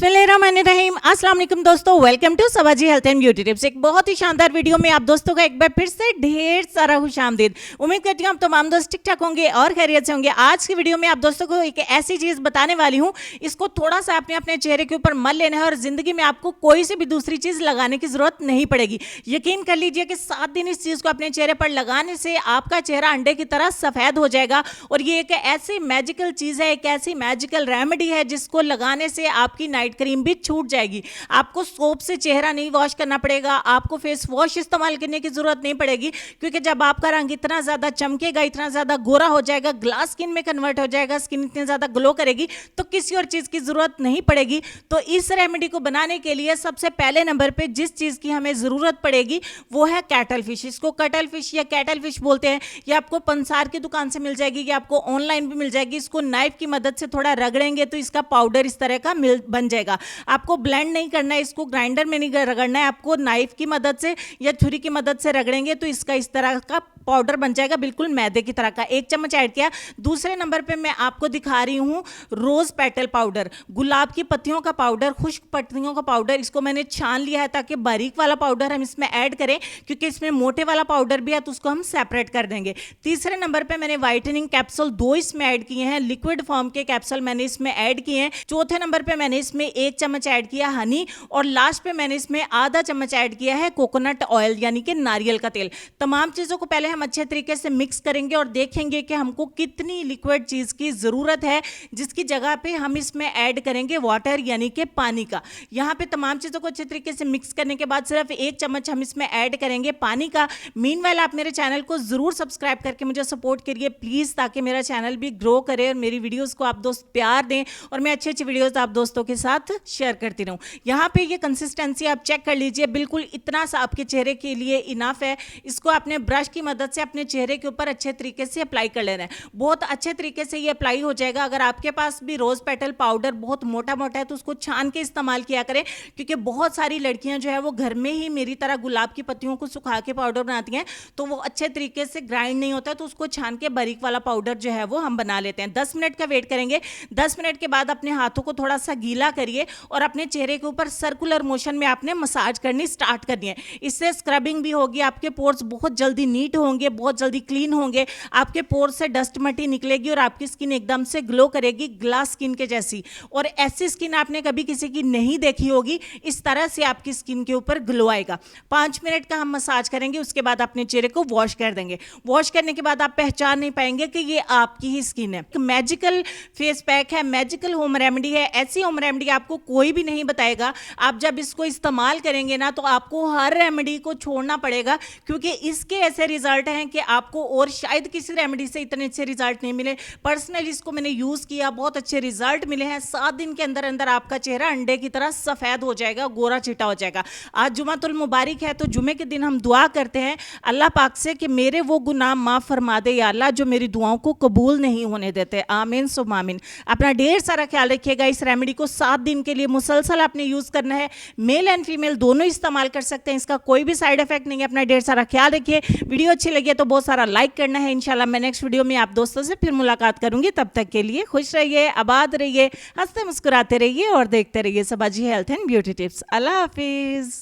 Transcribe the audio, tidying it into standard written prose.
बिस्मिल्लाहिर्रहमानिर्रहीम। अस्सलाम वालेकुम दोस्तों, welcome to Sabaji health and beauty tips. एक बहुत ही शानदार वीडियो में आप दोस्तों का एक बार फिर से ढेर सारा खुशामदीद। उम्मीद करती हूँ आप तमाम दोस्त ठीक ठाक होंगे और खैरियत से होंगे। आज की वीडियो में आप दोस्तों को एक ऐसी चीज़ बताने वाली हूँ, इसको थोड़ा सा आपने अपने चेहरे के ऊपर मल लेना है और जिंदगी में आपको कोई सी भी दूसरी चीज़ लगाने की जरूरत नहीं पड़ेगी। यकीन कर लीजिए कि 7 दिन इस चीज़ को अपने चेहरे पर लगाने से आपका चेहरा अंडे की तरह सफ़ेद हो जाएगा। और ये एक ऐसी मैजिकल चीज़ है, एक ऐसी मैजिकल रेमेडी है जिसको लगाने से आपकी नाइट क्रीम भी छूट जाएगी। आपको सोप से चेहरा नहीं वॉश करना पड़ेगा, आपको फेस वॉश इस्तेमाल करने की जरूरत नहीं पड़ेगी, क्योंकि जब आपका रंग इतना ज्यादा चमकेगा, इतना ज्यादा गोरा हो जाएगा, ग्लास स्किन में कन्वर्ट हो जाएगा, स्किन इतनी ज्यादा ग्लो करेगी, तो किसी और चीज की जरूरत नहीं पड़ेगी। तो इस रेमेडी को बनाने के लिए सबसे पहले नंबर पे जिस चीज की हमें जरूरत पड़ेगी वो है कैटल फिश। इसको कटल फिश या कैटल फिश बोलते हैं। ये आपको पंसार की दुकान से मिल जाएगी, या आपको ऑनलाइन भी मिल जाएगी। इसको नाइफ की मदद से थोड़ा रगड़ेंगे तो इसका पाउडर इस तरह का बन जाएगा। आपको ब्लेंड नहीं करना है, इसको ग्राइंडर में नहीं रगड़ना है, आपको नाइफ की मदद से या छुरी की मदद से रगड़ेंगे तो इसका इस तरह का पाउडर बन जाएगा, बिल्कुल मैदे की तरह का। 1 चम्मच ऐड किया। दूसरे नंबर पे मैं आपको दिखा रही हूँ रोज पेटल पाउडर, गुलाब की पत्तियों का पाउडर, खुश्क पत्तियों का पाउडर। इसको मैंने छान लिया है ताकि बारीक वाला पाउडर हम इसमें ऐड करें, क्योंकि इसमें मोटे वाला पाउडर भी है तो उसको हम सेपरेट कर देंगे। तीसरे नंबर पे मैंने व्हाइटनिंग कैप्सूल 2 इसमें ऐड किए हैं, लिक्विड फॉर्म के कैप्सूल मैंने इसमें ऐड किए हैं। चौथे नंबर पे मैंने इसमें 1 चम्मच ऐड किया हनी, और लास्ट पे मैंने इसमें आधा चम्मच ऐड किया है कोकोनट ऑयल यानी कि नारियल का तेल। तमाम चीजों को पहले हम अच्छे तरीके से मिक्स करेंगे और देखेंगे कि हमको कितनी लिक्विड चीज की जरूरत है, जिसकी जगह पे हम इसमें ऐड करेंगे वाटर यानी कि पानी का। यहाँ पे तमाम चीजों को अच्छे तरीके से मिक्स करने के बाद सिर्फ 1 चम्मच हम इसमें ऐड करेंगे पानी का। मीनवाइल आप मेरे चैनल को जरूर सब्सक्राइब करके मुझे सपोर्ट करिए प्लीज, ताकि मेरा चैनल भी ग्रो करे और मेरी वीडियोस को आप दोस्त प्यार दें और मैं अच्छी अच्छी वीडियोस आप दोस्तों के साथ शेयर करती रहूं। यहाँ पे ये कंसिस्टेंसी आप चेक कर लीजिए, बिल्कुल इतना सा आपके चेहरे के लिए इनफ है। इसको आपने ब्रश की मदद से अपने चेहरे के ऊपर अच्छे तरीके से अप्लाई कर लेना है। बहुत अच्छे तरीके से ये अप्लाई हो जाएगा। अगर आपके पास भी रोज पेटल पाउडर बहुत मोटा मोटा है तो उसको छान के इस्तेमाल किया करें, क्योंकि बहुत सारी लड़कियां जो है वो घर में ही मेरी तरह गुलाब की पत्तियों को सुखा के पाउडर बनाती हैं, तो वो अच्छे तरीके से ग्राइंड नहीं होता, तो उसको छान के बारीक वाला पाउडर जो है वो हम बना लेते हैं। 10 मिनट का वेट करेंगे। 10 मिनट के बाद अपने हाथों को थोड़ा सा गीला करिए और अपने चेहरे के ऊपर सर्कुलर मोशन में आपने मसाज करनी स्टार्ट करनी है। इससे स्क्रबिंग भी होगी, आपके पोर्स बहुत जल्दी नीट होंगे, बहुत जल्दी क्लीन होंगे, आपके पोर से डस्ट मटी निकलेगी और आपकी स्किन एकदम से ग्लो करेगी, ग्लास स्किन के जैसी। और ऐसी स्किन आपने कभी किसी की नहीं देखी होगी, इस तरह से आपकी स्किन के ऊपर ग्लो आएगा। 5 मिनट का हम मसाज करेंगे, उसके बाद अपने चेहरे को वॉश कर देंगे। वॉश करने के बाद आप पहचान नहीं पाएंगे कि ये आपकी ही स्किन है। एक मैजिकल फेस पैक है, मैजिकल होम रेमेडी है। ऐसी होम रेमेडी आपको कोई भी नहीं बताएगा। आप जब इसको इस्तेमाल करेंगे ना, तो आपको हर रेमेडी को छोड़ना पड़ेगा, क्योंकि इसके ऐसे रिजल्ट हैं कि आपको और शायद किसी रेमेडी से इतने अच्छे रिजल्ट नहीं मिले। पर्सनली इसको मैंने यूज किया, बहुत अच्छे रिजल्ट मिले हैं। 7 दिन के अंदर अंदर आपका चेहरा अंडे की तरह सफेद हो जाएगा, गोरा चिट्टा हो जाएगा। आज जुमातुल मुबारक है, तो जुमे के दिन हम दुआ करते हैं अल्लाह पाक से कि मेरे वो गुनाह माफ फरमा दे या अल्लाह जो मेरी दुआओं को कबूल नहीं होने देते। आमीन सुम्मा आमीन। अपना ढेर सारा ख्याल रखिएगा। इस रेमेडी को 7 दिन के लिए मुसलसल आपने यूज करना है। मेल एंड फीमेल दोनों इस्तेमाल कर सकते हैं, इसका कोई भी साइड इफेक्ट नहीं है। अपना ढेर सारा ख्याल रखिए। वीडियो अच्छी लगी तो बहुत सारा लाइक करना है। इंशाल्लाह मैं नेक्स्ट वीडियो में आप दोस्तों से फिर मुलाकात करूंगी। तब तक के लिए खुश रहिए, आबाद रहिए, हंसते मुस्कुराते रहिए और देखते रहिए Sabaji health and beauty tips. अल्लाह हाफिज।